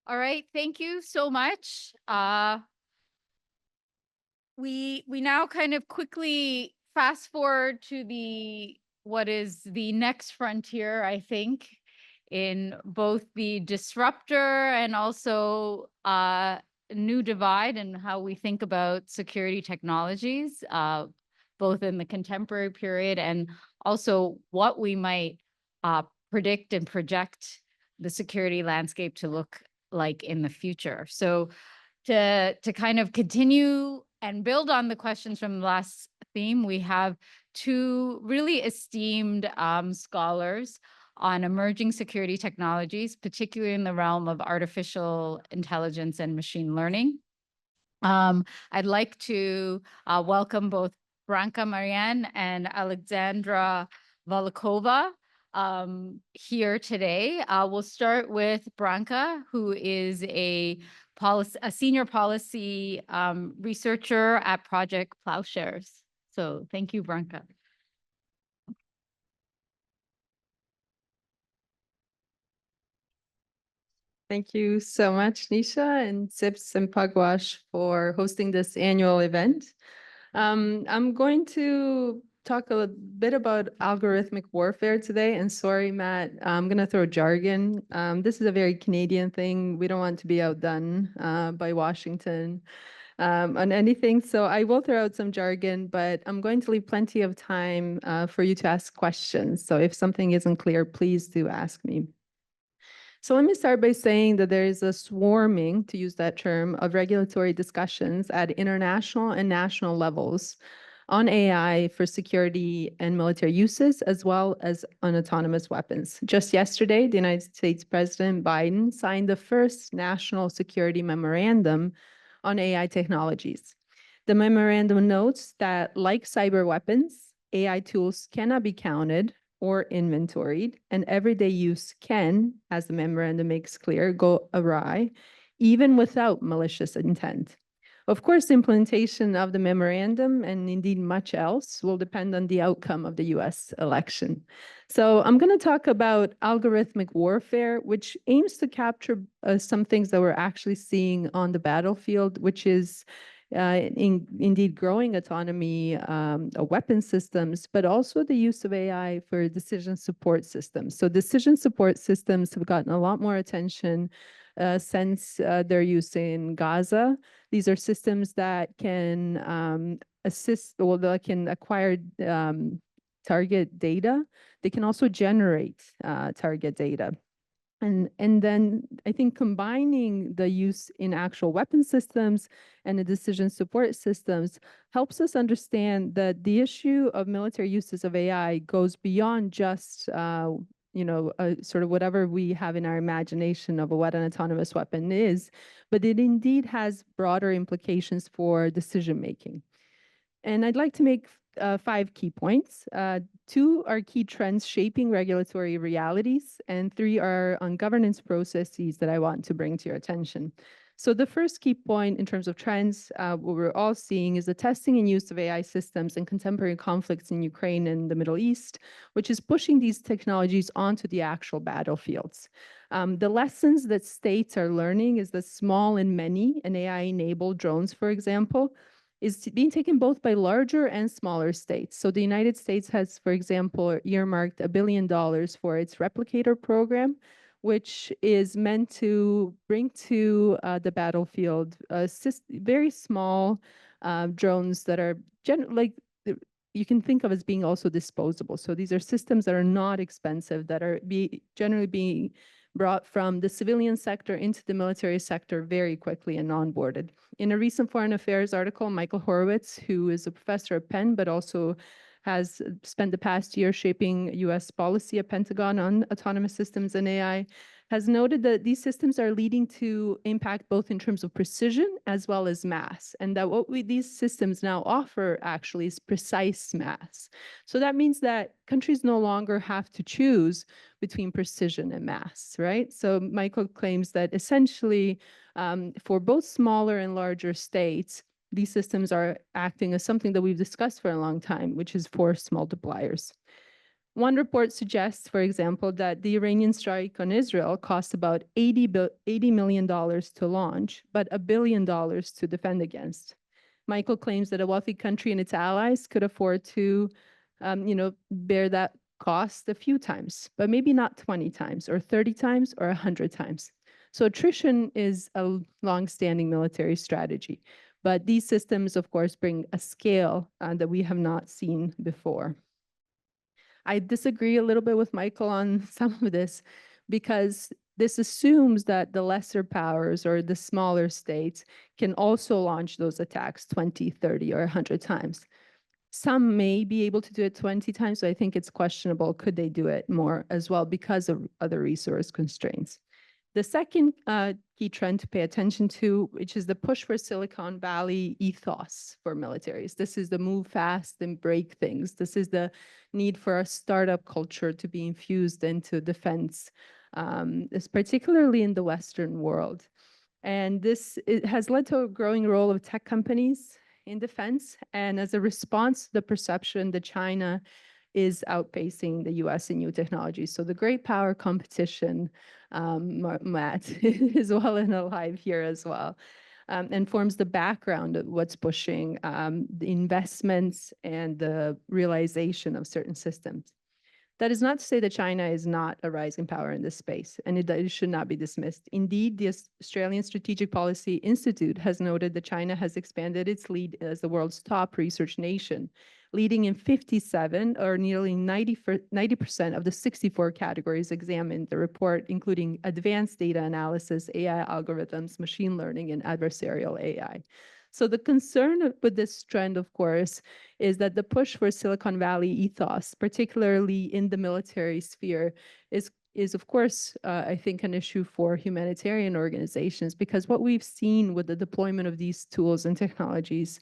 All right, thank you so much. We now kind of quickly fast forward to what is the next frontier, I think, in both the disruptor and also new divide and how we think about security technologies, both in the contemporary period and also what we might predict and project the security landscape to look like in the future. So to kind of continue and build on the questions from the last theme, we have two really esteemed scholars on emerging security technologies, particularly in the realm of artificial intelligence and machine learning. I'd like to welcome both Branka Marijan and Alexandra Volokhova here today. We'll start with Branka, who is a senior policy researcher at Project Plowshares. So thank you, Branka. Thank you so much, Nisha and SIPS and Pugwash for hosting this annual event. I'm going to talk a bit about algorithmic warfare today. And sorry, Matt, I'm going to throw jargon. This is a very Canadian thing. We don't want to be outdone by Washington on anything. So I will throw out some jargon, but I'm going to leave plenty of time for you to ask questions. So if something isn't clear, please do ask me. So let me start by saying that there is a swarming, to use that term, of regulatory discussions at international and national levels on AI for security and military uses, as well as on autonomous weapons. Just yesterday, the United States President Biden signed the first national security memorandum on AI technologies. The memorandum notes that, like cyber weapons, AI tools cannot be counted or inventoried, and everyday use can, as the memorandum makes clear, go awry, even without malicious intent. Of course, the implementation of the memorandum, and indeed much else, will depend on the outcome of the US election. So I'm going to talk about algorithmic warfare, which aims to capture some things that we're actually seeing on the battlefield, which is indeed growing autonomy, weapon systems, but also the use of AI for decision support systems. So decision support systems have gotten a lot more attention since their use in Gaza. These are systems that can assist, or that can acquire target data. They can also generate target data. And then I think combining the use in actual weapon systems and the decision support systems helps us understand that the issue of military uses of AI goes beyond just sort of whatever we have in our imagination of what an autonomous weapon is, but it indeed has broader implications for decision making. And I'd like to make 5 key points. 2 are key trends shaping regulatory realities, and 3 are on governance processes that I want to bring to your attention. So the first key point in terms of trends, what we're all seeing is the testing and use of AI systems in contemporary conflicts in Ukraine and the Middle East, which is pushing these technologies onto the actual battlefields. The lessons that states are learning is that small and many and AI-enabled drones, for example, is being taken both by larger and smaller states. So the United States has, for example, earmarked $1 billion for its replicator program, which is meant to bring to the battlefield very small drones that are you can think of as being also disposable. So these are systems that are not expensive, that are generally being brought from the civilian sector into the military sector very quickly and onboarded. In a recent Foreign Affairs article, Michael Horowitz, who is a professor at Penn, but also has spent the past year shaping US policy at Pentagon on autonomous systems and AI, has noted that these systems are leading to impact both in terms of precision as well as mass, and that what these systems now offer actually is precise mass. So that means that countries no longer have to choose between precision and mass, right? So Michael claims that essentially for both smaller and larger states, these systems are acting as something that we've discussed for a long time, which is force multipliers. One report suggests, for example, that the Iranian strike on Israel cost about $80 million to launch, but $1 billion to defend against. Michael claims that a wealthy country and its allies could afford to, bear that cost a few times, but maybe not 20 times or 30 times or 100 times. So attrition is a long-standing military strategy, but these systems, of course, bring a scale that we have not seen before. I disagree a little bit with Michael on some of this because this assumes that the lesser powers or the smaller states can also launch those attacks 20, 30, or 100 times. Some may be able to do it 20 times, so I think it's questionable. Could they do it more as well because of other resource constraints? The second key trend to pay attention to, which is the push for Silicon Valley ethos for militaries. This is the move fast and break things. This is the need for a startup culture to be infused into defense, particularly in the Western world. And it has led to a growing role of tech companies in defense. And as a response to the perception that China is outpacing the US in new technologies. So the great power competition, Matt, is well and alive here as well, and forms the background of what's pushing the investments and the realization of certain systems. That is not to say that China is not a rising power in this space, and it should not be dismissed. Indeed, the Australian Strategic Policy Institute has noted that China has expanded its lead as the world's top research nation, leading in 57 or nearly 90% of the 64 categories examined in the report, including advanced data analysis, AI algorithms, machine learning, and adversarial AI. So the concern with this trend, of course, is that the push for Silicon Valley ethos, particularly in the military sphere, is of course, I think, an issue for humanitarian organizations, because what we've seen with the deployment of these tools and technologies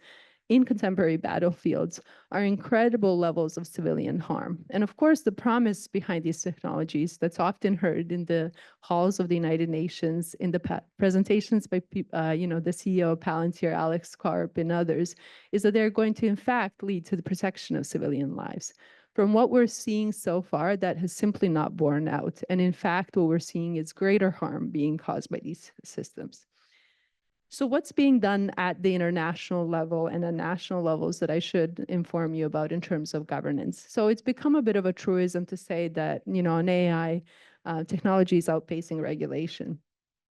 in contemporary battlefields are incredible levels of civilian harm. And of course, the promise behind these technologies that's often heard in the halls of the United Nations, in the presentations by the CEO of Palantir, Alex Karp, and others, is that they're going to, in fact, lead to the protection of civilian lives. From what we're seeing so far, that has simply not borne out. And in fact, what we're seeing is greater harm being caused by these systems. So what's being done at the international level and at national levels that I should inform you about in terms of governance? So it's become a bit of a truism to say that, an AI technology is outpacing regulation.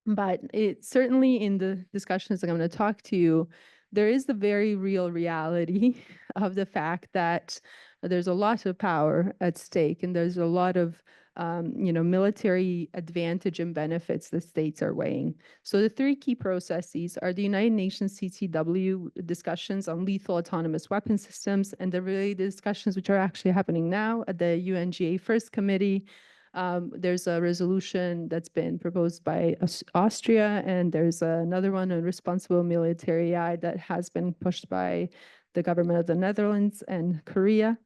But it certainly, in the discussions that I'm going to talk to you, there is the very real reality of the fact that there's a lot of power at stake, and there's a lot of military advantage and benefits the states are weighing. So the three key processes are the United Nations CTW discussions on lethal autonomous weapon systems, and the related discussions which are actually happening now at the UNGA First Committee. There's a resolution that's been proposed by Austria, and there's another one on responsible military AI that has been pushed by the government of the Netherlands and Korea.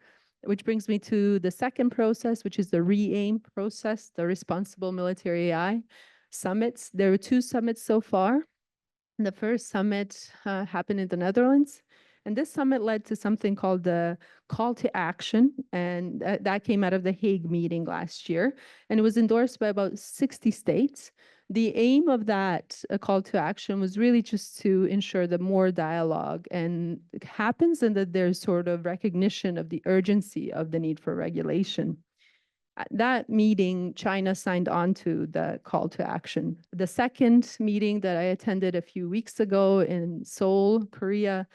Which brings me to the second process, which is the RE-AIM process, the Responsible Military AI summits. There were 2 summits so far. The first summit happened in the Netherlands, and this summit led to something called the Call to Action, and that came out of the Hague meeting last year, and it was endorsed by about 60 states. The aim of that call to action was really just to ensure that more dialogue happens, and that there's sort of recognition of the urgency of the need for regulation. At that meeting, China signed on to the call to action. The second meeting that I attended a few weeks ago in Seoul, Korea,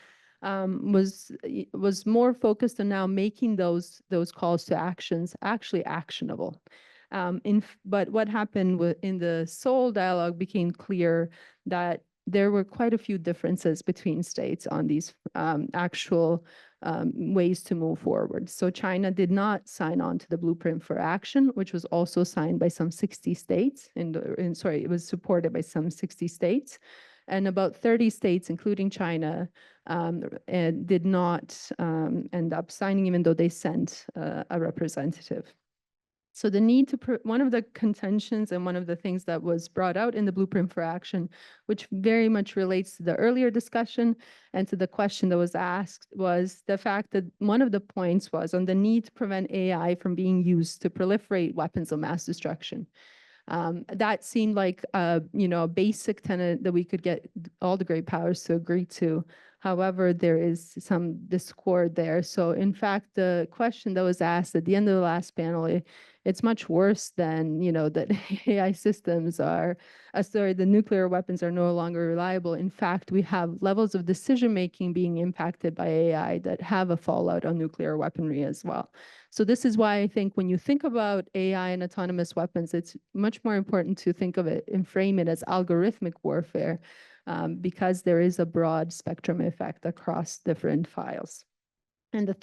was more focused on now making those calls to actions actually actionable. But what happened in the Seoul dialogue became clear that there were quite a few differences between states on these actual ways to move forward. So China did not sign on to the Blueprint for Action, which was also signed by some 60 states. It was supported by some 60 states. And about 30 states, including China, did not end up signing, even though they sent a representative. So the need to, one of the contentions and one of the things that was brought out in the Blueprint for Action, which very much relates to the earlier discussion and to the question that was asked, was the fact that one of the points was on the need to prevent AI from being used to proliferate weapons of mass destruction. That seemed like a basic tenet that we could get all the great powers to agree to. However, there is some discord there. So in fact, the question that was asked at the end of the last panel, it's much worse than, that AI systems are, sorry, the nuclear weapons are no longer reliable. In fact, we have levels of decision-making being impacted by AI that have a fallout on nuclear weaponry as well. So this is why I think when you think about AI and autonomous weapons, it's much more important to think of it and frame it as algorithmic warfare, because there is a broad spectrum effect across different files. And the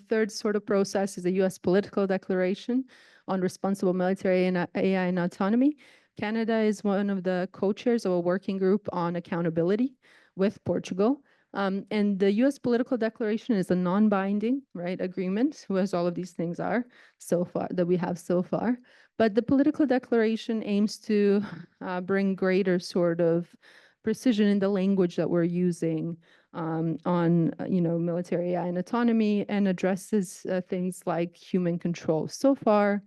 third sort of process is the U.S. political declaration on responsible military and AI and autonomy. Canada is one of the co-chairs of a working group on accountability with Portugal. And the U.S. political declaration is a non-binding, right, agreement, as all of these things are so far, that we have so far. But the political declaration aims to bring greater sort of precision in the language that we're using on military AI and autonomy, and addresses things like human control. So far,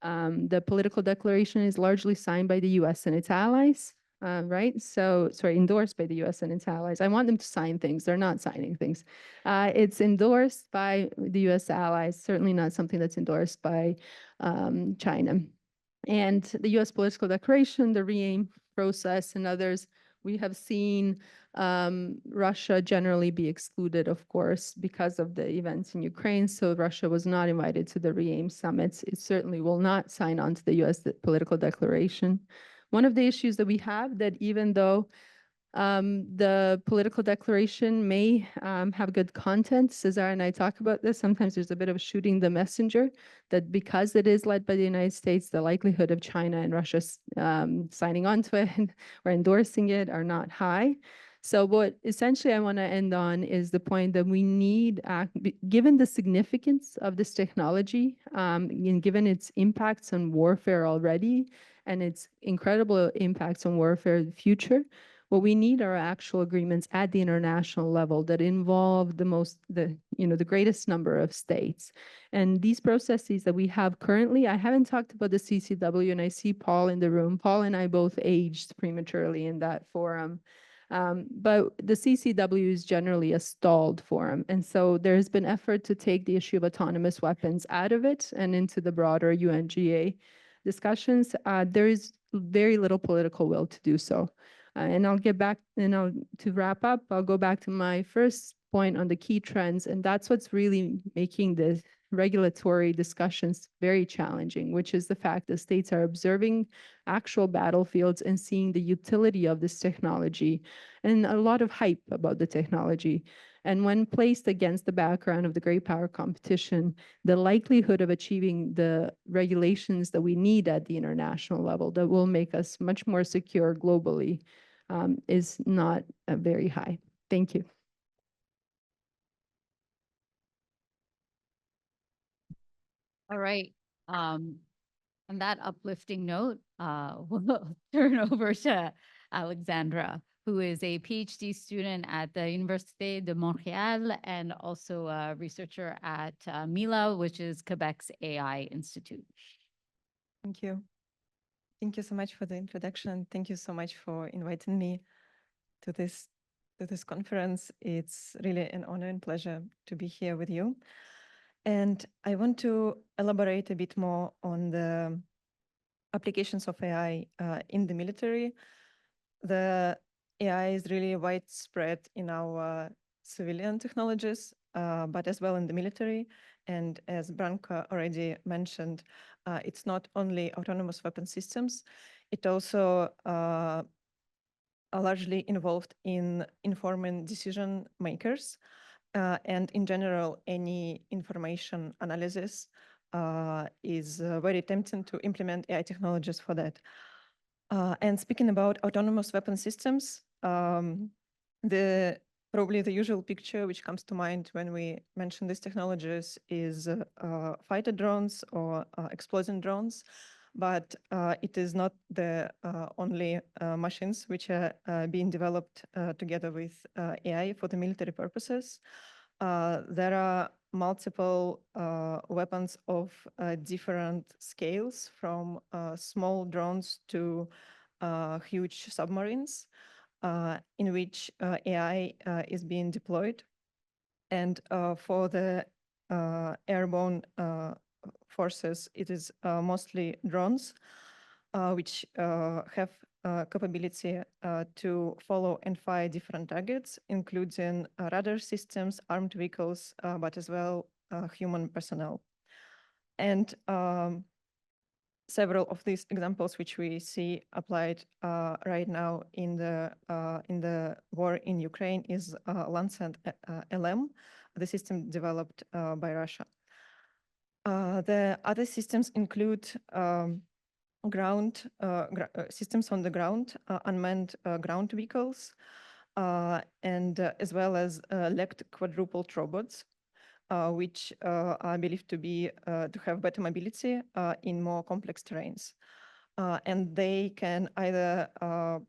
the political declaration is largely signed by the U.S. and its allies. Right? So, sorry, endorsed by the US and its allies. I want them to sign things. They're not signing things. It's endorsed by the US allies, certainly not something that's endorsed by China. And the US political declaration, the re-aim process, and others, we have seen Russia generally be excluded, of course, because of the events in Ukraine. So Russia was not invited to the re-aim summits. It certainly will not sign on to the US political declaration. One of the issues that we have, that even though the political declaration may have good content, Cesar and I talk about this, sometimes there's a bit of shooting the messenger, that because it is led by the United States, the likelihood of China and Russia signing on to it or endorsing it are not high. So what essentially I want to end on is the point that we need, given the significance of this technology, and given its impacts on warfare already, and its incredible impacts on warfare in the future, what we need are actual agreements at the international level that involve the greatest number of states. And these processes that we have currently, I haven't talked about the CCW, and I see Paul in the room. Paul and I both aged prematurely in that forum. But the CCW is generally a stalled forum. And so there's been effort to take the issue of autonomous weapons out of it and into the broader UNGA discussions. There is very little political will to do so. And I'll get back, to wrap up, I'll go back to my first point on the key trends, and that's what's really making the regulatory discussions very challenging, which is the fact that states are observing actual battlefields and seeing the utility of this technology, and a lot of hype about the technology. And when placed against the background of the great power competition, the likelihood of achieving the regulations that we need at the international level that will make us much more secure globally is not very high. Thank you. All right. On that uplifting note, we'll turn over to Alexandra, who is a PhD student at the Université de Montréal and also a researcher at MILA, which is Quebec's AI Institute. Thank you. Thank you so much for the introduction. Thank you so much for inviting me to this conference. It's really an honor and pleasure to be here with you. And I want to elaborate a bit more on the applications of AI in the military. The AI is really widespread in our civilian technologies, but as well in the military. And as Branka already mentioned, it's not only autonomous weapon systems, it also are largely involved in informing decision makers. And in general, any information analysis is very tempting to implement AI technologies for that. And speaking about autonomous weapon systems, the Probably the usual picture which comes to mind when we mention these technologies is fighter drones or explosion drones, but it is not the only machines which are being developed together with AI for the military purposes. There are multiple weapons of different scales, from small drones to huge submarines, in which AI is being deployed. And for the airborne forces, it is mostly drones, which have capability to follow and fire different targets, including radar systems, armed vehicles, but as well human personnel. And several of these examples which we see applied right now in the war in Ukraine is Lancet LM, the system developed by Russia. The other systems include systems on the ground, unmanned ground vehicles, and as well as legged quadrupled robots, which are believed to have better mobility in more complex terrains. And they can either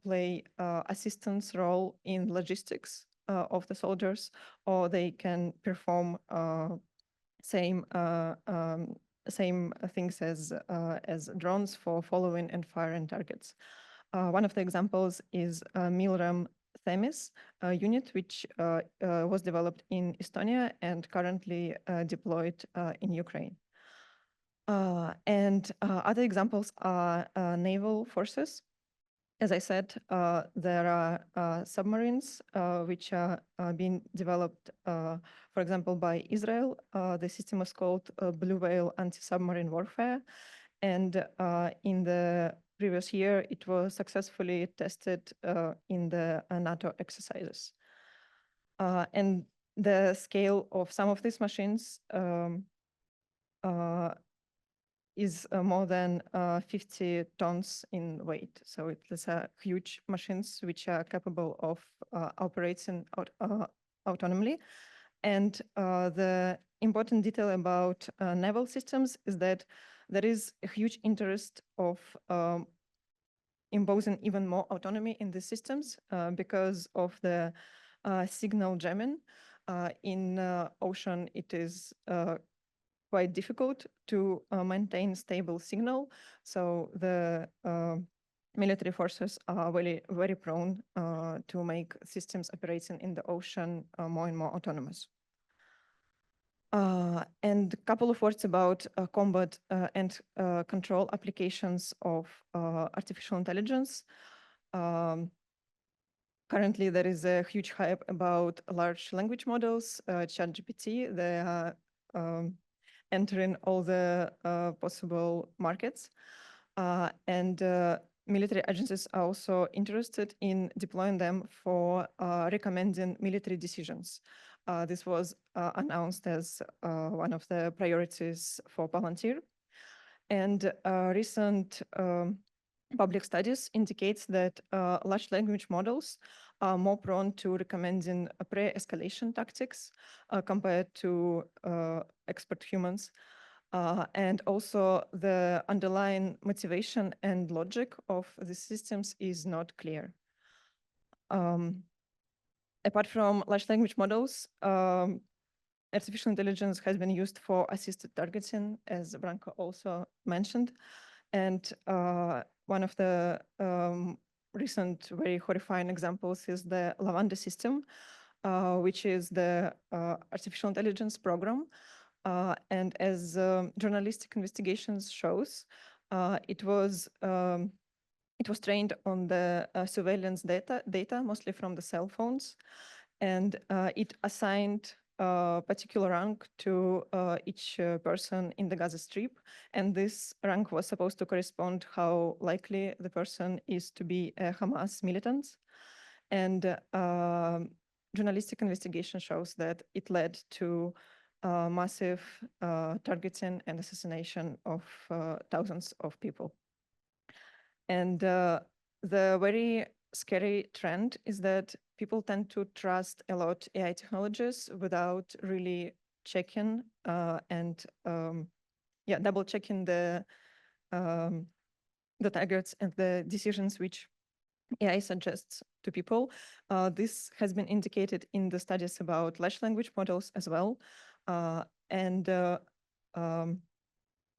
play assistance role in logistics of the soldiers, or they can perform same things as drones for following and firing targets. One of the examples is Milrem Themis unit, which was developed in Estonia and currently deployed in Ukraine. And other examples are naval forces. As I said, there are submarines which are being developed, for example, by Israel. The system is called Blue Whale Anti-Submarine Warfare. And in the previous year, it was successfully tested in the NATO exercises. And the scale of some of these machines is more than 50 tons in weight. So it is huge machines which are capable of operating autonomously. And the important detail about naval systems is that there is a huge interest of imposing even more autonomy in the systems because of the signal jamming. In ocean, it is quite difficult to maintain stable signal. So the military forces are very prone to make systems operating in the ocean more and more autonomous. And a couple of words about combat and control applications of artificial intelligence. Currently, there is a huge hype about large language models, ChatGPT. They are entering all the possible markets. And military agencies are also interested in deploying them for recommending military decisions. This was announced as one of the priorities for Palantir. And recent public studies indicates that large language models are more prone to recommending pre-escalation tactics compared to expert humans. And also the underlying motivation and logic of the systems is not clear. Apart from large language models, artificial intelligence has been used for assisted targeting, as Branka also mentioned. And one of the recent very horrifying examples is the Lavanda system, which is the artificial intelligence program. And as journalistic investigations shows, it was trained on the surveillance data, mostly from the cell phones, and it assigned a particular rank to each person in the Gaza Strip, and this rank was supposed to correspond how likely the person is to be a Hamas militant. And journalistic investigation shows that it led to massive targeting and assassination of thousands of people. And the very scary trend is that people tend to trust a lot AI technologies without really checking and double checking the targets and the decisions which AI suggests to people. This has been indicated in the studies about large language models as well. And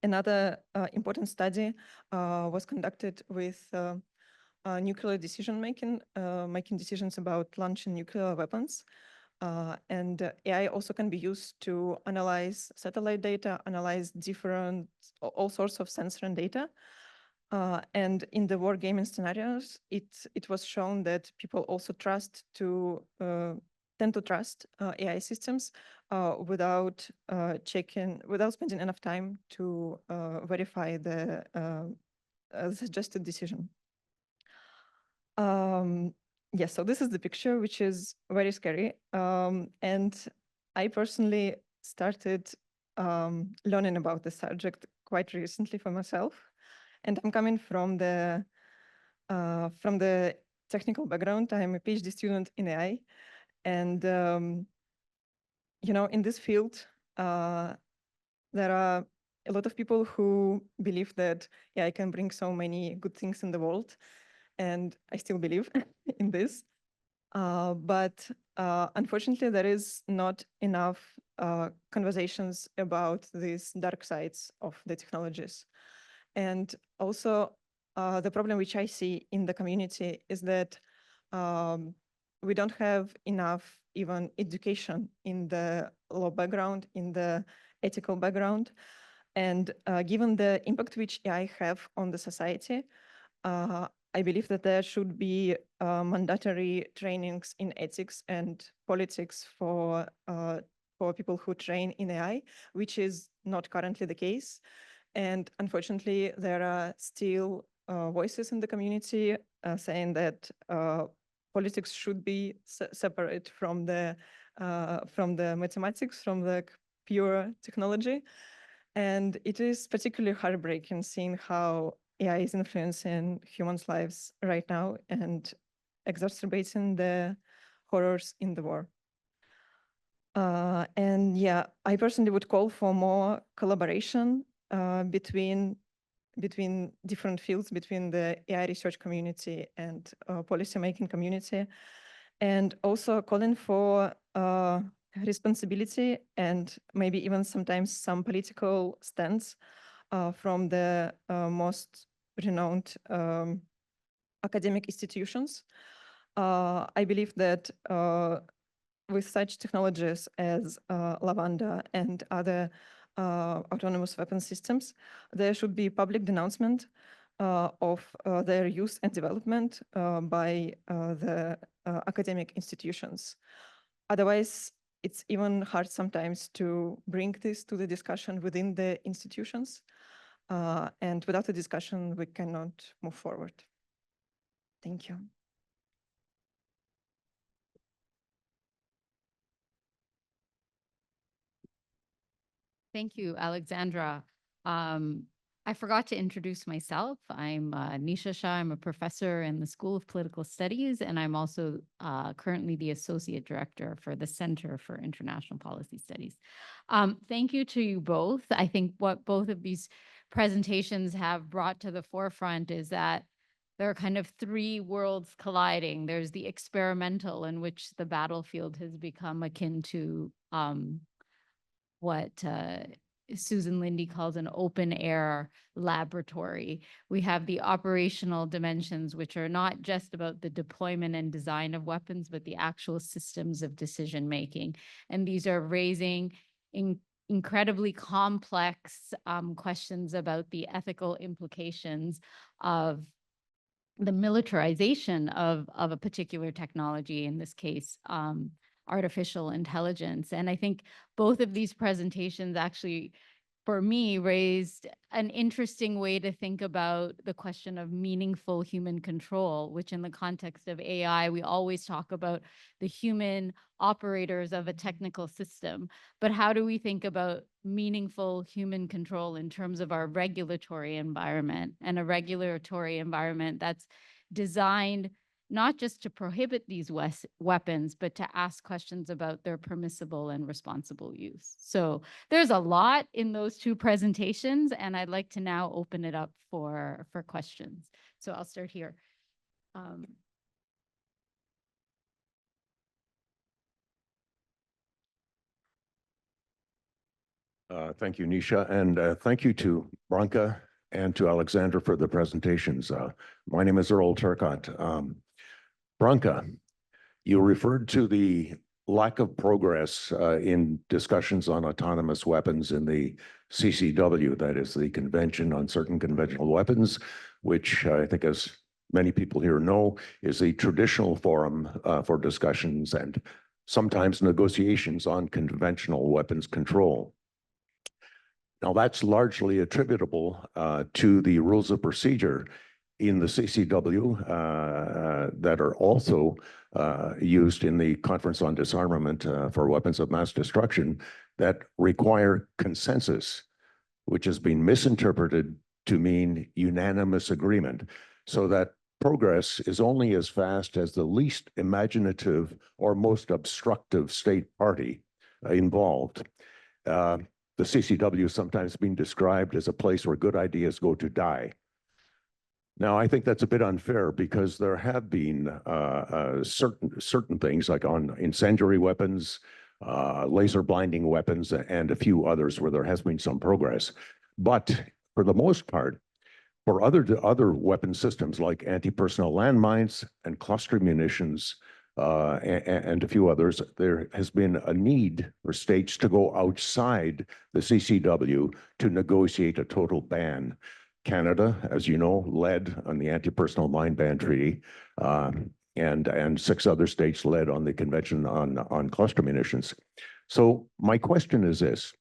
another important study was conducted with nuclear decision making, making decisions about launching nuclear weapons. And AI also can be used to analyze satellite data, analyze all sorts of sensor and data. And in the wargaming scenarios, it was shown that people also tend to trust AI systems without spending enough time to verify the suggested decision. Yes, so this is the picture, which is very scary. And I personally started learning about the subject quite recently for myself. And I'm coming from the technical background. I'm a PhD student in AI. And, in this field, there are a lot of people who believe that AI can bring so many good things in the world. And I still believe in this. But unfortunately, there is not enough conversations about these dark sides of the technologies. And also, the problem which I see in the community is that we don't have enough even education in the law background, in the ethical background. And given the impact which AI have on the society, I believe that there should be mandatory trainings in ethics and politics for people who train in AI, which is not currently the case. And unfortunately, there are still voices in the community saying that politics should be separate from the mathematics, from the pure technology. And it is particularly heartbreaking seeing how AI is influencing humans' lives right now and exacerbating the horrors in the war. And yeah, I personally would call for more collaboration between different fields, between the AI research community and policymaking community, and also calling for responsibility and maybe even sometimes some political stance from the most renowned academic institutions. I believe that with such technologies as Lavanda and other autonomous weapon systems, there should be public denouncement of their use and development by the academic institutions. Otherwise, it's even hard sometimes to bring this to the discussion within the institutions. And without a discussion, we cannot move forward. Thank you. Thank you, Alexandra. I forgot to introduce myself. I'm Nisha Shah. I'm a professor in the School of Political Studies, and I'm also currently the Associate Director for the Center for International Policy Studies. Thank you to you both. I think what both of these presentations have brought to the forefront is that there are kind of three worlds colliding. There's the experimental, in which the battlefield has become akin to what Susan Lindy calls an open air laboratory. We have the operational dimensions, which are not just about the deployment and design of weapons, but the actual systems of decision making. And these are raising incredibly complex questions about the ethical implications of the militarization of a particular technology, in this case, artificial intelligence. And I think both of these presentations actually, for me, raised an interesting way to think about the question of meaningful human control, which in the context of AI, we always talk about the human operators of a technical system. But how do we think about meaningful human control in terms of our regulatory environment, and a regulatory environment that's designed not just to prohibit these weapons, but to ask questions about their permissible and responsible use. So there's a lot in those two presentations, and I'd like to now open it up for questions. So I'll start here. Thank you, Nisha, and thank you to Branka and to Alexandra for the presentations. My name is Earl Turcott. Branka, you referred to the lack of progress in discussions on autonomous weapons in the CCW, that is the Convention on Certain Conventional Weapons, which I think, as many people here know, is a traditional forum for discussions and sometimes negotiations on conventional weapons control. Now, that's largely attributable to the rules of procedure in the CCW that are also used in the Conference on Disarmament for Weapons of Mass Destruction that require consensus, which has been misinterpreted to mean unanimous agreement, so that progress is only as fast as the least imaginative or most obstructive state party involved. The CCW has sometimes been described as a place where good ideas go to die. Now, I think that's a bit unfair because there have been certain things like on incendiary weapons, laser blinding weapons, and a few others where there has been some progress. But for the most part, for other weapon systems like anti-personnel landmines and cluster munitions, and a few others, there has been a need for states to go outside the CCW to negotiate a total ban. Canada, as you know, led on the anti-personnel mine ban treaty, and 6 other states led on the Convention on Cluster Munitions. So my question is this: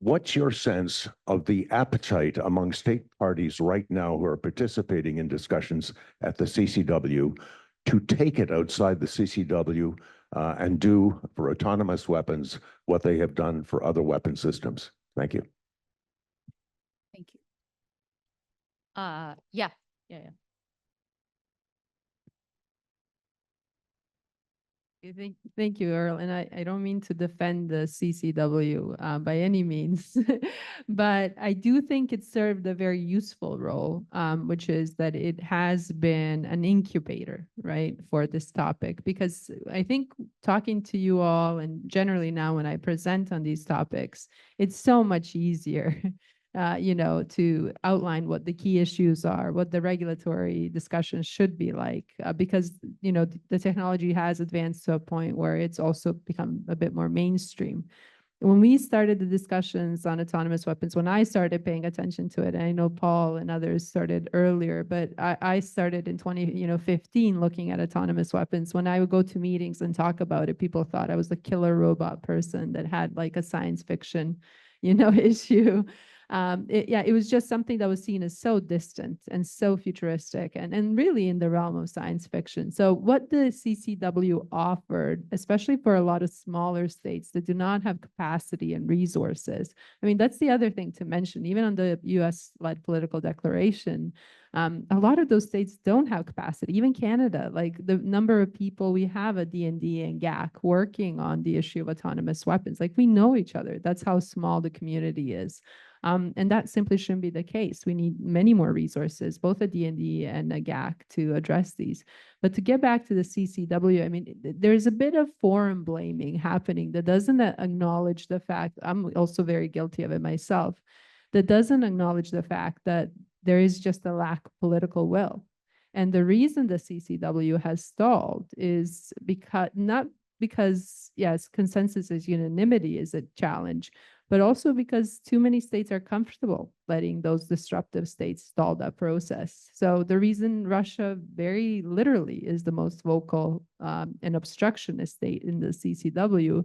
what's your sense of the appetite among state parties right now who are participating in discussions at the CCW to take it outside the CCW and do for autonomous weapons what they have done for other weapon systems? Thank you. Thank you. Yeah. Thank you, Earl. And I don't mean to defend the CCW by any means, but I do think it served a very useful role, which is that it has been an incubator, right, for this topic. Because I think talking to you all, and generally now when I present on these topics, it's so much easier to outline what the key issues are, what the regulatory discussion should be like, because, the technology has advanced to a point where it's also become a bit more mainstream. When we started the discussions on autonomous weapons, when I started paying attention to it, and I know Paul and others started earlier, but I started in 2015 looking at autonomous weapons. When I would go to meetings and talk about it, people thought I was the killer robot person that had like a science fiction, issue. It was just something that was seen as so distant and so futuristic and really in the realm of science fiction. So what the CCW offered, especially for a lot of smaller states that do not have capacity and resources, I mean, that's the other thing to mention, even on the US-led political declaration, a lot of those states don't have capacity, even Canada, like the number of people we have at DND and GAC working on the issue of autonomous weapons, like we know each other. That's how small the community is. And that simply shouldn't be the case. We need many more resources, both at DND and at GAC, to address these. But to get back to the CCW, I mean, there's a bit of forum blaming happening that doesn't acknowledge the fact, I'm also very guilty of it myself, that doesn't acknowledge the fact that there is just a lack of political will. And the reason the CCW has stalled is not because, yes, consensus is unanimity is a challenge, but also because too many states are comfortable letting those disruptive states stall that process. So the reason Russia very literally is the most vocal and obstructionist state in the CCW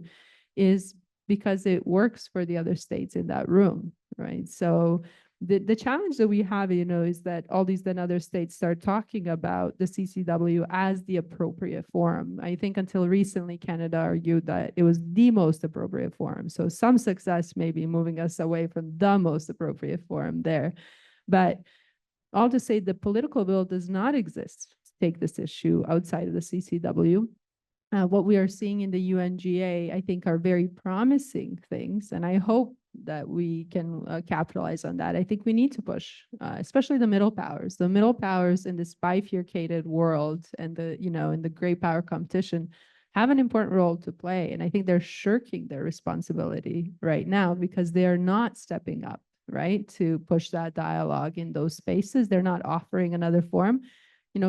is because it works for the other states in that room, right? So the challenge that we have, is that all these then other states start talking about the CCW as the appropriate forum. I think until recently, Canada argued that it was the most appropriate forum. So some success may be moving us away from the most appropriate forum there. But all to say the political will does not exist take this issue outside of the CCW. What we are seeing in the UNGA, I think, are very promising things, and I hope that we can capitalize on that. I think we need to push, especially the middle powers. The middle powers in this bifurcated world and the, in the great power competition have an important role to play. And I think they're shirking their responsibility right now because they're not stepping up, right, to push that dialogue in those spaces. They're not offering another forum.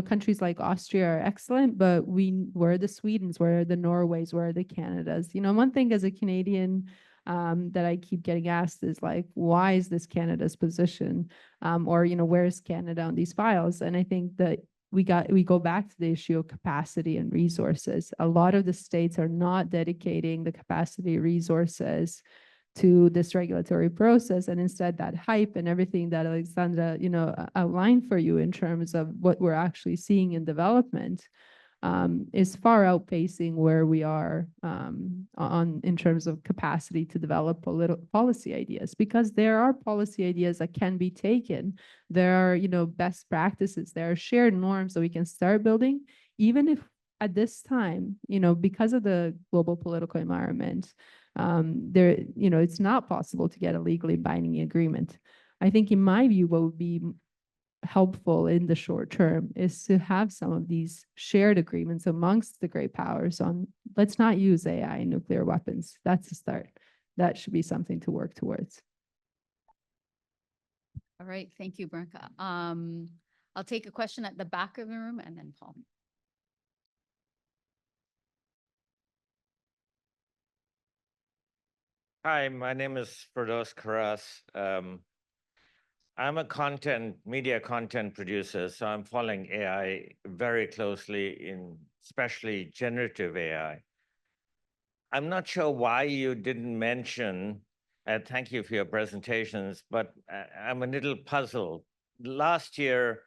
Countries like Austria are excellent, but where are the Swedens, where are the Norways, where are the Canadas? One thing as a Canadian that I keep getting asked is like, why is this Canada's position? Or, where is Canada on these files? And I think that we go back to the issue of capacity and resources. A lot of the states are not dedicating the capacity resources to this regulatory process, and instead that hype and everything that Alexandra, outlined for you in terms of what we're actually seeing in development is far outpacing where we are in terms of capacity to develop policy ideas, because there are policy ideas that can be taken. There are, best practices, there are shared norms that we can start building, even if at this time, because of the global political environment, it's not possible to get a legally binding agreement. I think, in my view, what would be helpful in the short term is to have some of these shared agreements amongst the great powers on, let's not use AI and nuclear weapons. That's a start. That should be something to work towards. All right, thank you, Branka. I'll take a question at the back of the room and then Paul. Hi, my name is Firdaus Karas. I'm a media content producer, so I'm following AI very closely, especially generative AI. I'm not sure why you didn't mention, thank you for your presentations, but I'm a little puzzled. Last year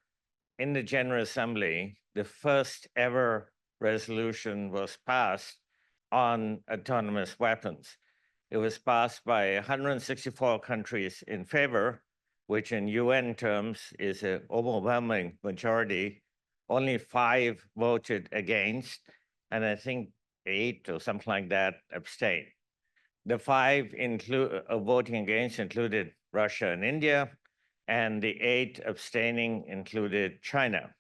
in the General Assembly, the first ever resolution was passed on autonomous weapons. It was passed by 164 countries in favor, which in UN terms is an overwhelming majority. Only 5 voted against, and I think 8 or something like that abstained. The 5 voting against included Russia and India, and the 8 abstaining included China.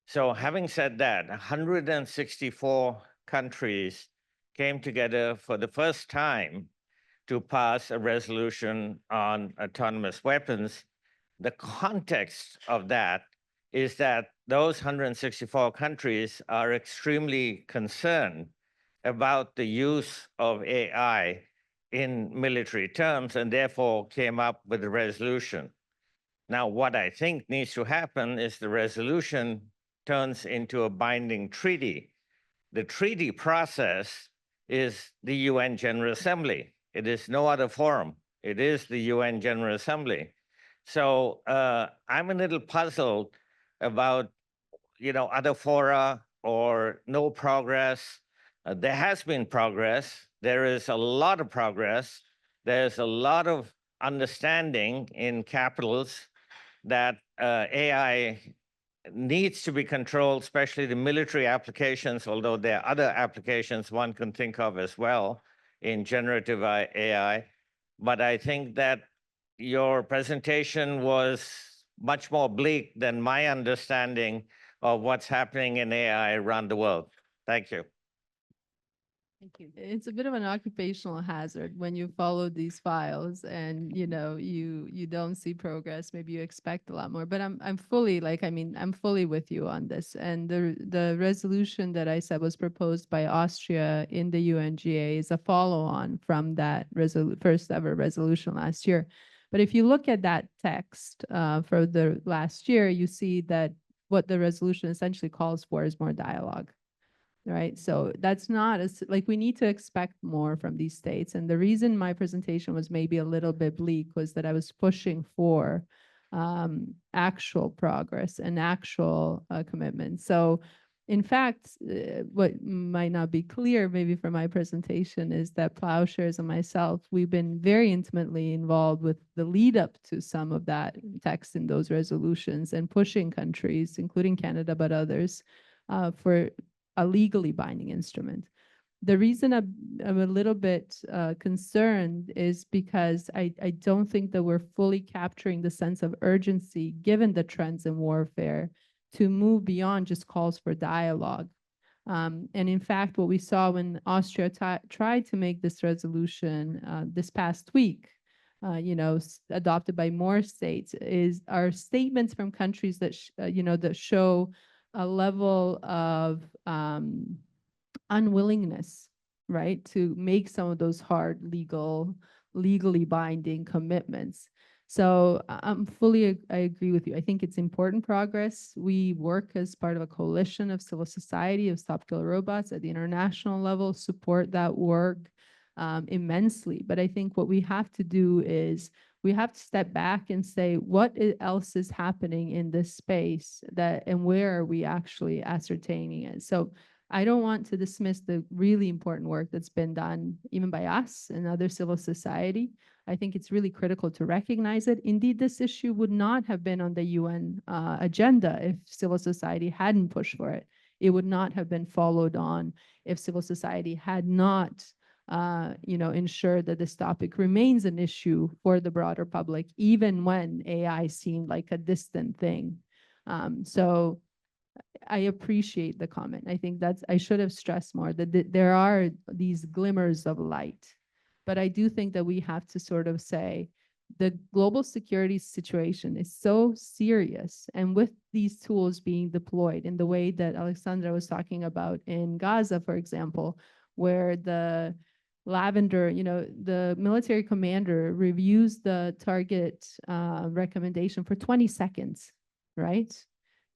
So having said that, 164 countries came together for the first time to pass a resolution on autonomous weapons. The context of that is that those 164 countries are extremely concerned about the use of AI in military terms, and therefore came up with a resolution. Now, what I think needs to happen is the resolution turns into a binding treaty. The treaty process is the UN General Assembly. It is no other forum. It is the UN General Assembly. So I'm a little puzzled about, other fora or no progress. There has been progress. There is a lot of progress. There's a lot of understanding in capitals that AI needs to be controlled, especially the military applications, although there are other applications one can think of as well in generative AI. But I think that your presentation was much more bleak than my understanding of what's happening in AI around the world. Thank you. Thank you. It's a bit of an occupational hazard when you follow these files and you don't see progress. Maybe you expect a lot more. But I'm fully I'm fully with you on this. And the resolution that I said was proposed by Austria in the UNGA is a follow-on from that first ever resolution last year. But if you look at that text for the last year, you see that what the resolution essentially calls for is more dialogue. Right. So that's not we need to expect more from these states. And the reason my presentation was maybe a little bit bleak was that I was pushing for actual progress and actual commitment. So In fact, what might not be clear maybe from my presentation is that Plowshares and myself, we've been very intimately involved with the lead up to some of that text in those resolutions and pushing countries, including Canada, but others, for a legally binding instrument. The reason I'm a little bit concerned is because I don't think that we're fully capturing the sense of urgency given the trends in warfare to move beyond just calls for dialogue. And in fact, what we saw when Austria tried to make this resolution this past week, adopted by more states, are statements from countries that that show a level of unwillingness, right, to make some of those hard legally binding commitments. So I agree with you. I think it's important progress. We work as part of a coalition of civil society, of Stop Kill Robots at the international level, support that work immensely. But I think what we have to do is we have to step back and say, what else is happening in this space and where are we actually ascertaining it? So I don't want to dismiss the really important work that's been done even by us and other civil society. I think it's really critical to recognize it. Indeed, this issue would not have been on the UN agenda if civil society hadn't pushed for it. It would not have been followed on if civil society had not ensured that this topic remains an issue for the broader public, even when AI seemed like a distant thing. So I appreciate the comment. I think I should have stressed more that there are these glimmers of light. But I do think that we have to sort of say the global security situation is so serious. And with these tools being deployed in the way that Alexandra was talking about in Gaza, for example, where the Lavender, the military commander reviews the target recommendation for 20 seconds, right?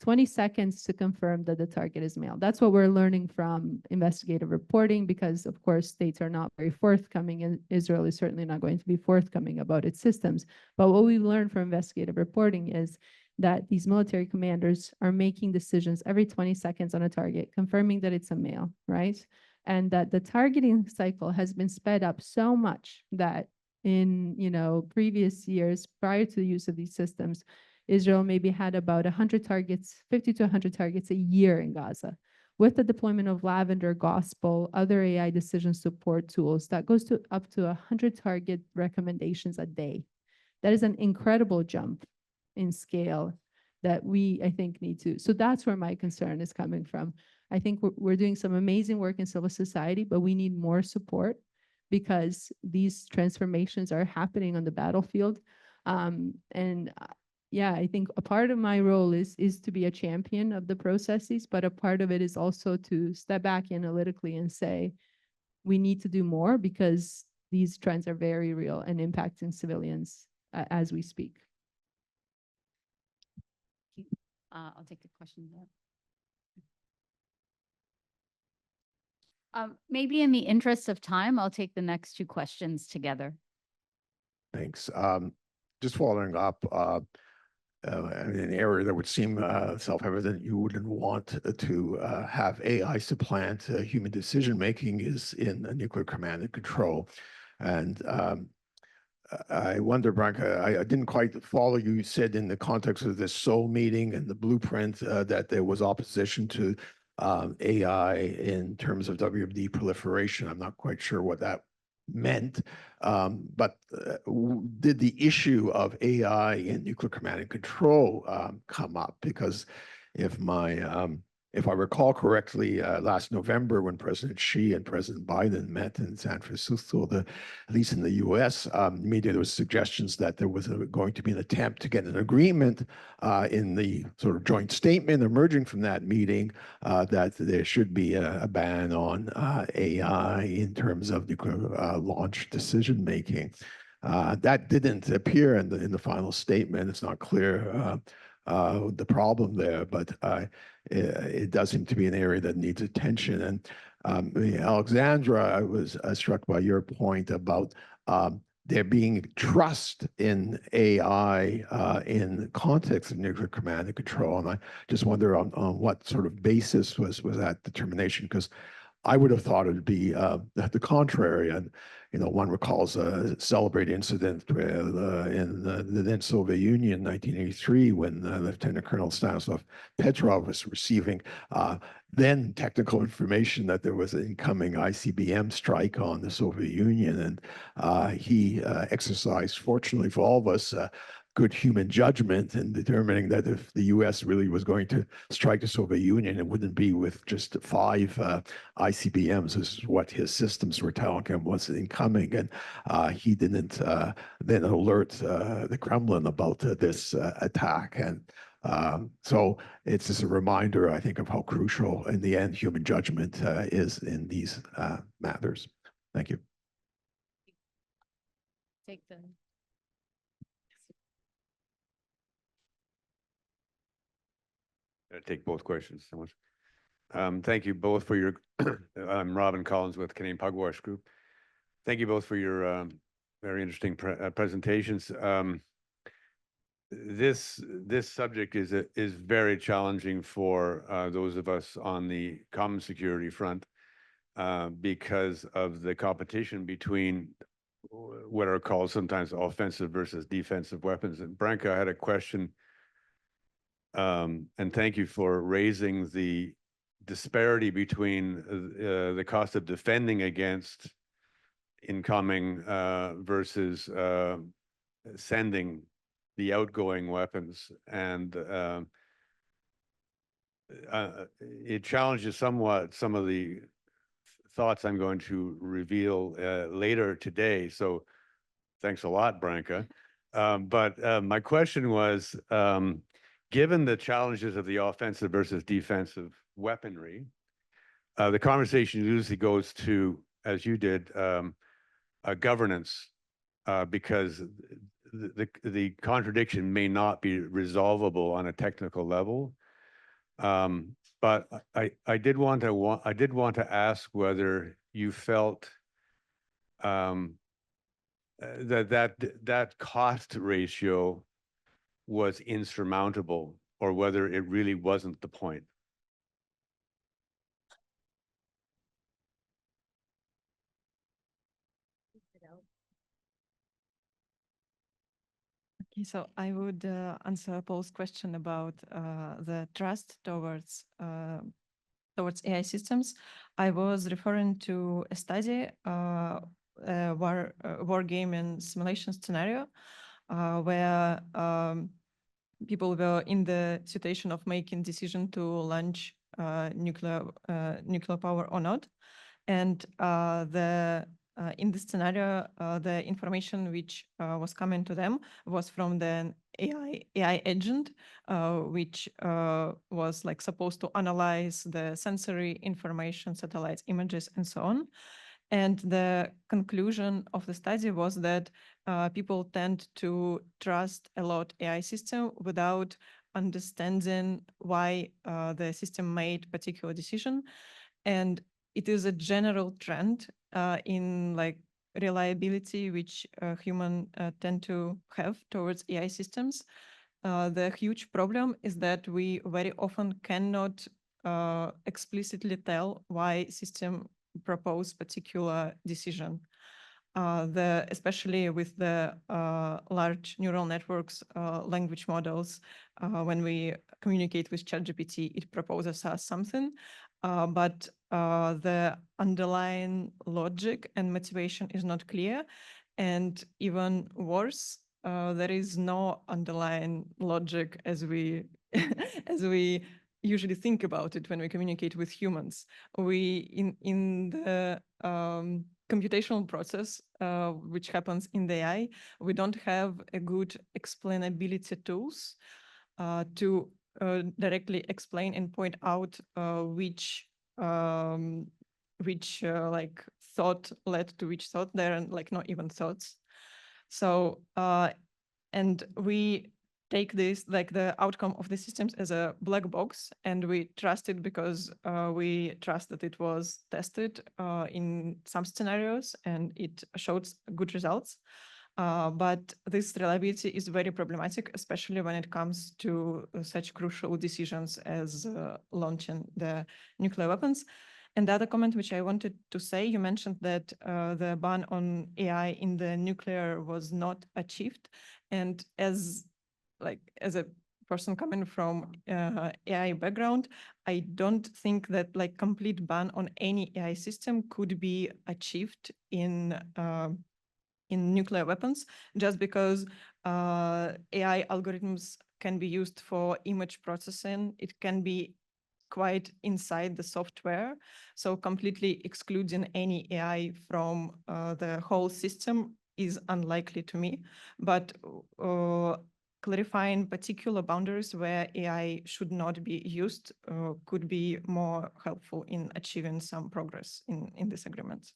20 seconds to confirm that the target is male. That's what we're learning from investigative reporting because, of course, states are not very forthcoming, and Israel is certainly not going to be forthcoming about its systems. But what we learned from investigative reporting is that these military commanders are making decisions every 20 seconds on a target, confirming that it's a male, right? And that the targeting cycle has been sped up so much that in previous years prior to the use of these systems, Israel maybe had about 100 targets, 50 to 100 targets a year in Gaza. With the deployment of Lavender, Gospel, other AI decision support tools, that goes to up to 100 target recommendations a day. That is an incredible jump in scale that we, I think, need to. So that's where my concern is coming from. I think we're doing some amazing work in civil society, but we need more support because these transformations are happening on the battlefield. Yeah, I think a part of my role is to be a champion of the processes, but a part of it is also to step back analytically and say, we need to do more because these trends are very real and impacting civilians as we speak. I'll take the question there. Maybe in the interest of time, I'll take the next two questions together. Thanks. Just following up, an area that would seem self-evident you wouldn't want to have AI supplant human decision-making is in nuclear command and control. And I wonder, Branka, I didn't quite follow you. You said in the context of this Seoul meeting and the blueprint that there was opposition to AI in terms of WMD proliferation. I'm not quite sure what that meant, but did the issue of AI in nuclear command and control come up? Because if I recall correctly, last November when President Xi and President Biden met in San Francisco, at least in the US, media, there was suggestions that there was going to be an attempt to get an agreement in the sort of joint statement emerging from that meeting that there should be a ban on AI in terms of nuclear launch decision-making. That didn't appear in the final statement. It's not clear the problem there, but it does seem to be an area that needs attention. And Alexandra, I was struck by your point about there being trust in AI in the context of nuclear command and control. And I just wonder on what sort of basis was that determination, because I would have thought it would be the contrary. And one recalls a celebrated incident in the then Soviet Union in 1983 when Lieutenant Colonel Stanislav Petrov was receiving then technical information that there was an incoming ICBM strike on the Soviet Union. And he exercised, fortunately for all of us, good human judgment in determining that if the US really was going to strike the Soviet Union, it wouldn't be with just 5 ICBMs. This is what his systems were telling him was incoming. And he didn't then alert the Kremlin about this attack. And so it's just a reminder, I think, of how crucial in the end human judgment is in these matters. Thank you. Take them. I'll take both questions so much. Thank you both for your, I'm Robin Collins with Canadian Pugwash Group. Thank you both for your very interesting presentations. This subject is very challenging for those of us on the common security front because of the competition between what are called sometimes offensive versus defensive weapons. And Branka, I had a question, and thank you for raising the disparity between the cost of defending against incoming versus sending the outgoing weapons. And it challenges somewhat some of the thoughts I'm going to reveal later today. So thanks a lot, Branka. But my question was, given the challenges of the offensive versus defensive weaponry, the conversation usually goes to, as you did, governance, because the contradiction may not be resolvable on a technical level. But I did want to ask whether you felt that cost ratio was insurmountable, or whether it really wasn't the point. Okay, so I would answer Paul's question about the trust towards AI systems. I was referring to a study, war game and simulation scenario, where people were in the situation of making decision to launch nuclear power or not, and in this scenario, the information which was coming to them was from the AI agent, which was like supposed to analyze the sensory information, satellites, images, and so on. And the conclusion of the study was that people tend to trust a lot AI system without understanding why the system made particular decision. And it is a general trend in like reliability, which humans tend to have towards AI systems. The huge problem is that we very often cannot explicitly tell why system propose particular decision. Especially with the large neural networks, language models, when we communicate with ChatGPT, it proposes us something, but the underlying logic and motivation is not clear. And even worse, there is no underlying logic as we as we usually think about it when we communicate with humans. We in the computational process, which happens in the AI, we don't have a good explainability tools to directly explain and point out which like thought led to which thought. There are like not even thoughts. So and we take this, like the outcome of the systems, as a black box, and we trust it because we trust that it was tested in some scenarios and it showed good results. But this reliability is very problematic, especially when it comes to such crucial decisions as launching the nuclear weapons. And the other comment which I wanted to say, you mentioned that the ban on AI in the nuclear was not achieved. And as a person coming from AI background, I don't think that complete ban on any AI system could be achieved in nuclear weapons, just because AI algorithms can be used for image processing. It can be quite inside the software. So completely excluding any AI from the whole system is unlikely to me. But clarifying particular boundaries where AI should not be used could be more helpful in achieving some progress in this agreement.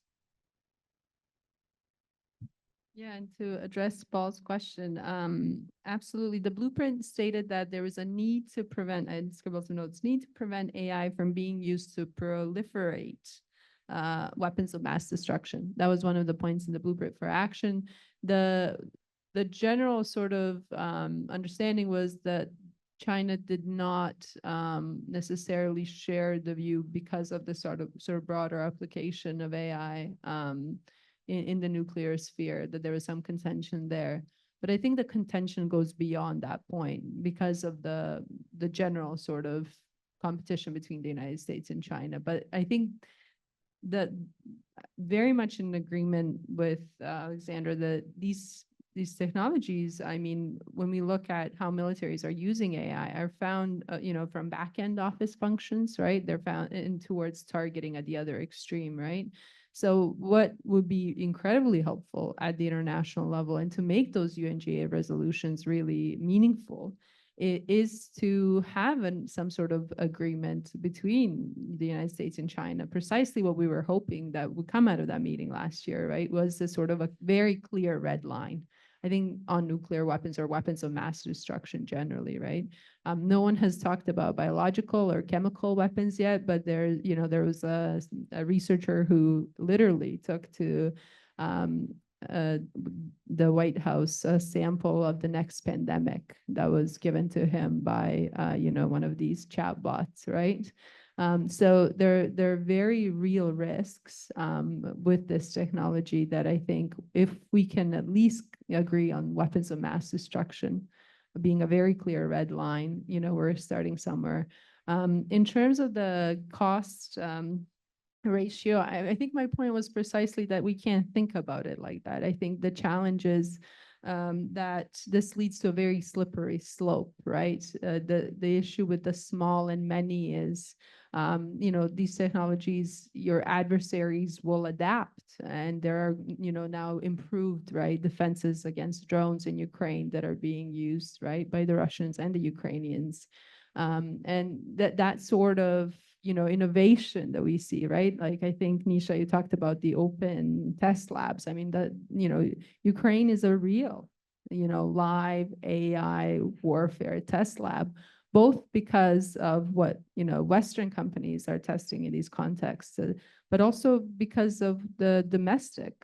Yeah, and to address Paul's question, absolutely. The blueprint stated that there was a need to prevent, and scribbled some notes, need to prevent AI from being used to proliferate weapons of mass destruction. That was one of the points in the blueprint for action. The general sort of understanding was that China did not necessarily share the view because of the sort of broader application of AI in the nuclear sphere, that there was some contention there. But I think the contention goes beyond that point because of the general sort of competition between the United States and China. But I think that very much in agreement with Alexandra that these technologies, I mean, when we look at how militaries are using AI, are found, from back-end office functions, right? They're found in towards targeting at the other extreme, right? So what would be incredibly helpful at the international level and to make those UNGA resolutions really meaningful is to have some sort of agreement between the United States and China. Precisely what we were hoping that would come out of that meeting last year, right, was this sort of a very clear red line, I think, on nuclear weapons or weapons of mass destruction generally, right? No one has talked about biological or chemical weapons yet, but there was a researcher who literally took to the White House a sample of the next pandemic that was given to him by one of these chatbots, right? So there are very real risks with this technology that I think if we can at least agree on weapons of mass destruction being a very clear red line, we're starting somewhere. In terms of the cost ratio, I think my point was precisely that we can't think about it like that. I think the challenge is that this leads to a very slippery slope, right? The issue with the small and many is, these technologies, your adversaries will adapt, and there are, now improved, right, defenses against drones in Ukraine that are being used, right, by the Russians and the Ukrainians. And that sort of, innovation that we see, right? Like, I think, Nisha, you talked about the open test labs. I mean, Ukraine is a real, live AI warfare test lab, both because of what, Western companies are testing in these contexts, but also because of the domestic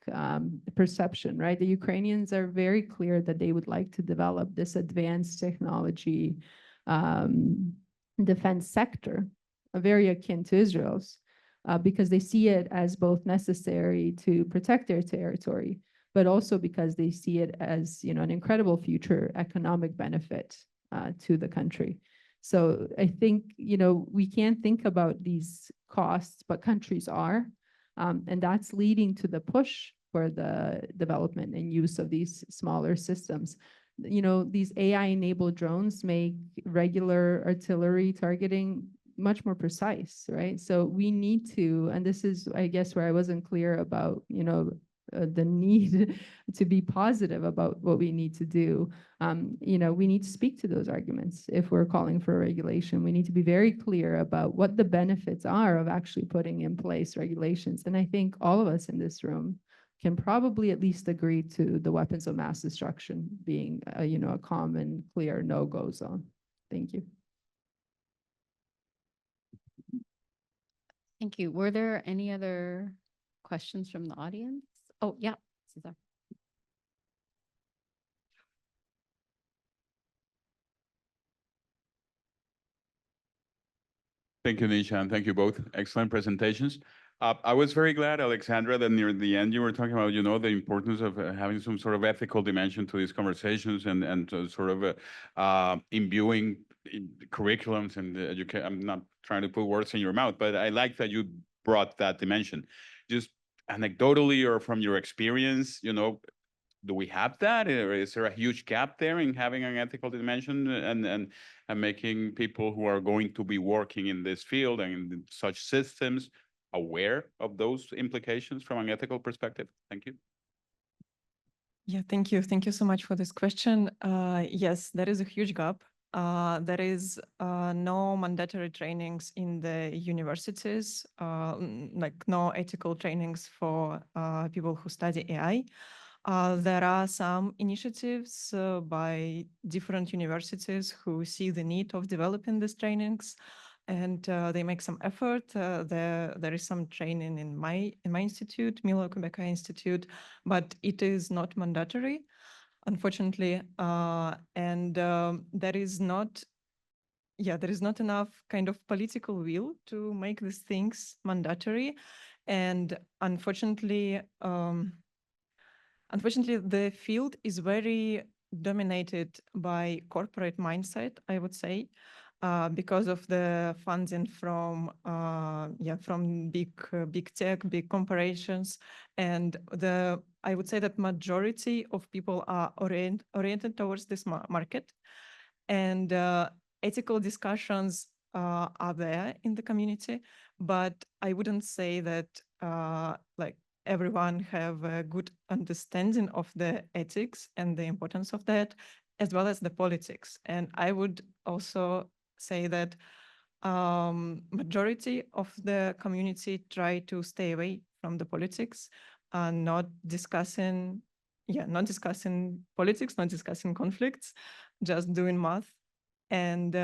perception, right? The Ukrainians are very clear that they would like to develop this advanced technology defense sector, very akin to Israel's, because they see it as both necessary to protect their territory, but also because they see it as, an incredible future economic benefit to the country. So I think, we can't think about these costs, but countries are, and that's leading to the push for the development and use of these smaller systems. These AI-enabled drones make regular artillery targeting much more precise, right? So we need to, and this is, I guess, where I wasn't clear about, the need to be positive about what we need to do. We need to speak to those arguments. If we're calling for a regulation, we need to be very clear about what the benefits are of actually putting in place regulations. And I think all of us in this room can probably at least agree to the weapons of mass destruction being, a common, clear no-go zone. Thank you. Thank you. Were there any other questions from the audience? Oh, yeah, Cesar. Thank you, Nisha, and thank you both. Excellent presentations. I was very glad, Alexandra, that near the end you were talking about, the importance of having some sort of ethical dimension to these conversations and sort of imbuing curriculums and education. I'm not trying to put words in your mouth, but I like that you brought that dimension. Just anecdotally or from your experience, do we have that, or is there a huge gap there in having an ethical dimension and making people who are going to be working in this field and in such systems aware of those implications from an ethical perspective? Thank you. Yeah, thank you. Thank you so much for this question. Yes, there is a huge gap. There is no mandatory trainings in the universities, like no ethical trainings for people who study AI. There are some initiatives by different universities who see the need of developing these trainings, and they make some effort. There is some training in my institute, Milo Kubeka Institute, but it is not mandatory, unfortunately. And there is not enough kind of political will to make these things mandatory, and unfortunately. Unfortunately, the field is very dominated by corporate mindset, I would say, because of the funding from big tech, big corporations, and I would say that majority of people are oriented towards this market, and ethical discussions are there in the community, but I wouldn't say that like everyone have a good understanding of the ethics and the importance of that, as well as the politics. And I would also say that majority of the community try to stay away from the politics, not discussing politics, not discussing conflicts, just doing math. And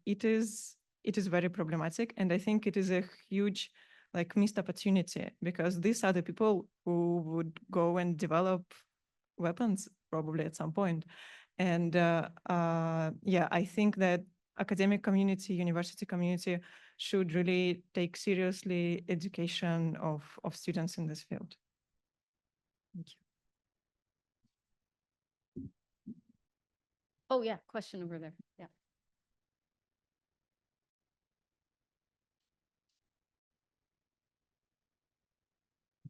it is very problematic. And I think it is a huge missed opportunity, because these are the people who would go and develop weapons probably at some point. And I think that academic community, university community should really take seriously education of students in this field. Thank you. Oh yeah, question over there. Yeah.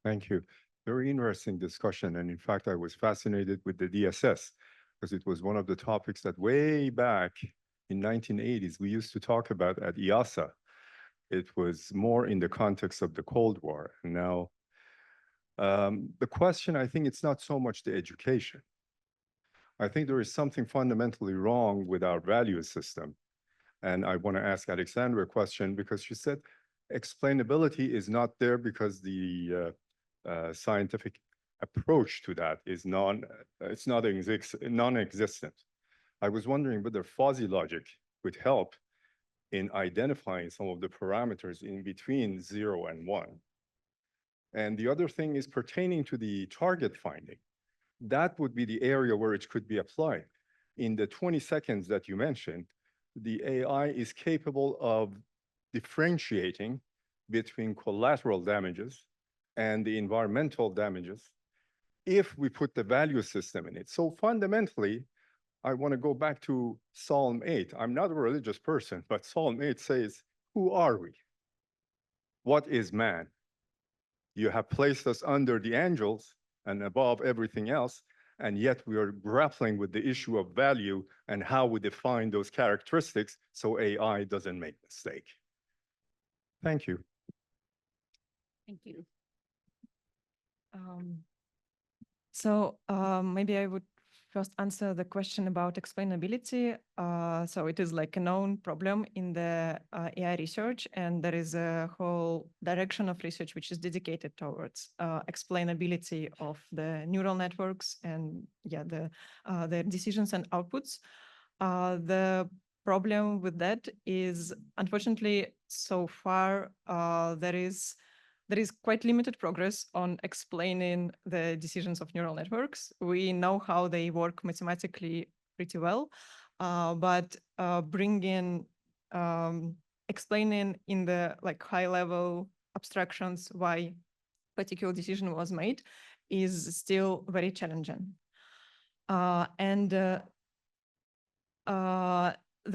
Thank you. Very interesting discussion. And in fact, I was fascinated with the DSS because it was one of the topics that way back in 1980s, we used to talk about at IASA. It was more in the context of the Cold War. And now the question, I think it's not so much the education. I think there is something fundamentally wrong with our value system. And I want to ask Alexandra a question, because she said explainability is not there because the scientific approach to that is non-existent. I was wondering whether fuzzy logic would help in identifying some of the parameters in between 0 and 1. And the other thing is pertaining to the target finding. That would be the area where it could be applied. In the 20 seconds that you mentioned, the AI is capable of differentiating between collateral damages and the environmental damages if we put the value system in it. So fundamentally, I want to go back to Psalm 8. I'm not a religious person, but Psalm 8 says, who are we? What is man? You have placed us under the angels and above everything else, and yet we are grappling with the issue of value and how we define those characteristics so AI doesn't make a mistake. Thank you. Thank you. Maybe I would first answer the question about explainability. So it is like a known problem in the AI research, and there is a whole direction of research which is dedicated towards explainability of the neural networks and their decisions and outputs. The problem with that is, unfortunately, so far there is quite limited progress on explaining the decisions of neural networks. We know how they work mathematically pretty well, but bringing explaining in the like high level abstractions why particular decision was made is still very challenging. The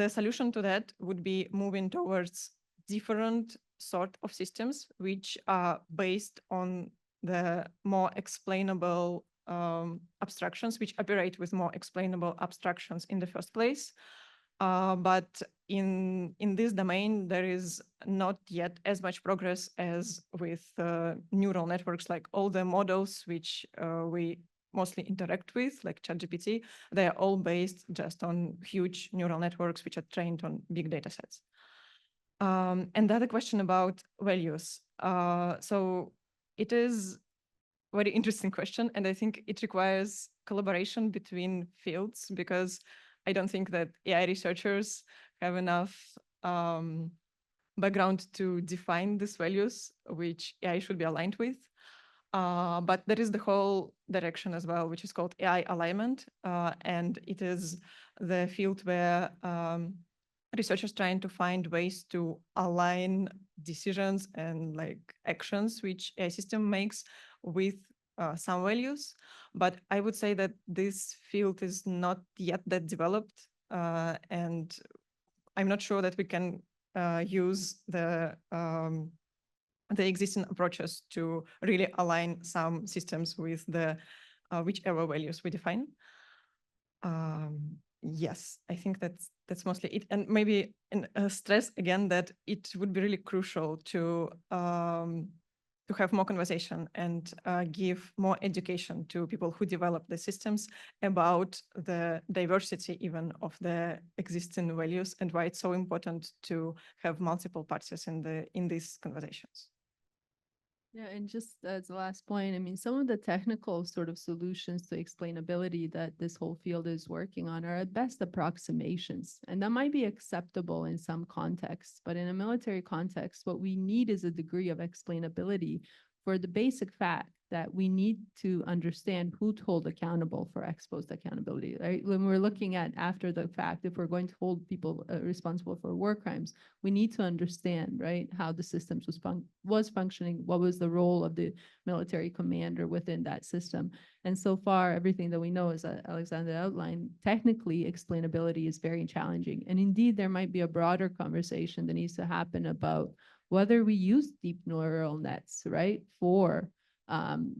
solution to that would be moving towards different sort of systems which are based on the more explainable abstractions, which operate with more explainable abstractions in the first place. But in this domain, there is not yet as much progress as with neural networks, like all the models which we mostly interact with, like ChatGPT, they are all based just on huge neural networks which are trained on big data sets. And the other question about values. So it is a very interesting question, and I think it requires collaboration between fields, because I don't think that AI researchers have enough background to define these values, which AI should be aligned with. But there is the whole direction as well, which is called AI alignment. And it is the field where researchers trying to find ways to align decisions and like actions which AI system makes with some values. But I would say that this field is not yet that developed. And I'm not sure that we can use the existing approaches to really align some systems with the whichever values we define. Yes, I think that's mostly it. And maybe stress again that it would be really crucial to have more conversation and give more education to people who develop the systems about the diversity even of the existing values and why it's so important to have multiple parties in these conversations. Yeah, and just as the last point, I mean, some of the technical sort of solutions to explainability that this whole field is working on are at best approximations, and that might be acceptable in some contexts, but in a military context, what we need is a degree of explainability for the basic fact that we need to understand who to hold accountable for ex post accountability, right? When we're looking at after the fact, if we're going to hold people responsible for war crimes, we need to understand, right, how the systems was functioning, what was the role of the military commander within that system. And so far, everything that we know, as Alexandra outlined, technically explainability is very challenging. And indeed, there might be a broader conversation that needs to happen about whether we use deep neural nets, right, for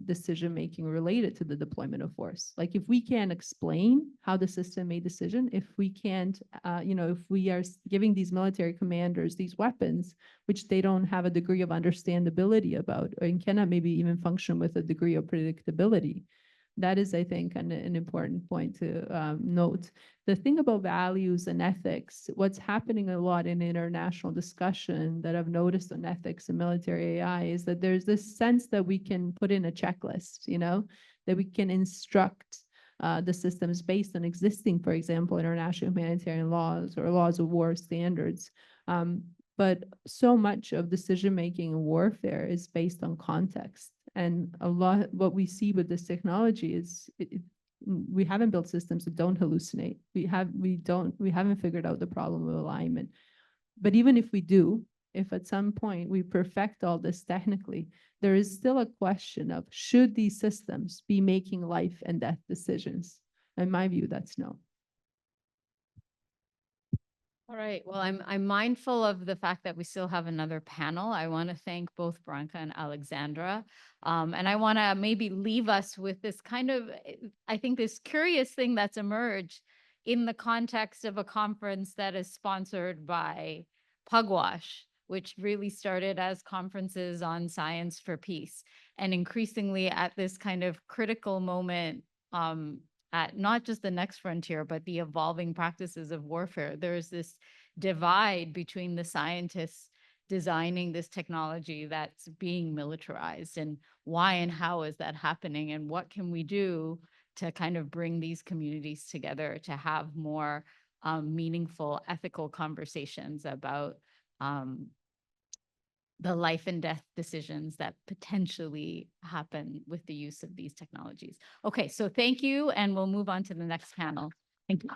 decision-making related to the deployment of force. Like if we can't explain how the system made decision, if we can't, if we are giving these military commanders these weapons, which they don't have a degree of understandability about, and cannot maybe even function with a degree of predictability, that is, I think, an important point to note. The thing about values and ethics, what's happening a lot in international discussion that I've noticed on ethics and military AI is that there's this sense that we can put in a checklist, that we can instruct the systems based on existing, for example, international humanitarian laws or laws of war standards. But so much of decision-making in warfare is based on context. And a lot, what we see with this technology is we haven't built systems that don't hallucinate. We haven't figured out the problem of alignment. But even if we do, if at some point we perfect all this technically, there is still a question of should these systems be making life and death decisions? In my view, that's no. All right. Well, I'm mindful of the fact that we still have another panel. I want to thank both Branka and Alexandra. And I want to maybe leave us with this kind of, I think, this curious thing that's emerged in the context of a conference that is sponsored by Pugwash, which really started as conferences on science for peace. And increasingly at this kind of critical moment, at not just the next frontier, but the evolving practices of warfare. There's this divide between the scientists designing this technology that's being militarized, and why and how is that happening, and what can we do to kind of bring these communities together to have more meaningful ethical conversations about the life and death decisions that potentially happen with the use of these technologies. Okay, so thank you, and we'll move on to the next panel. Thank you.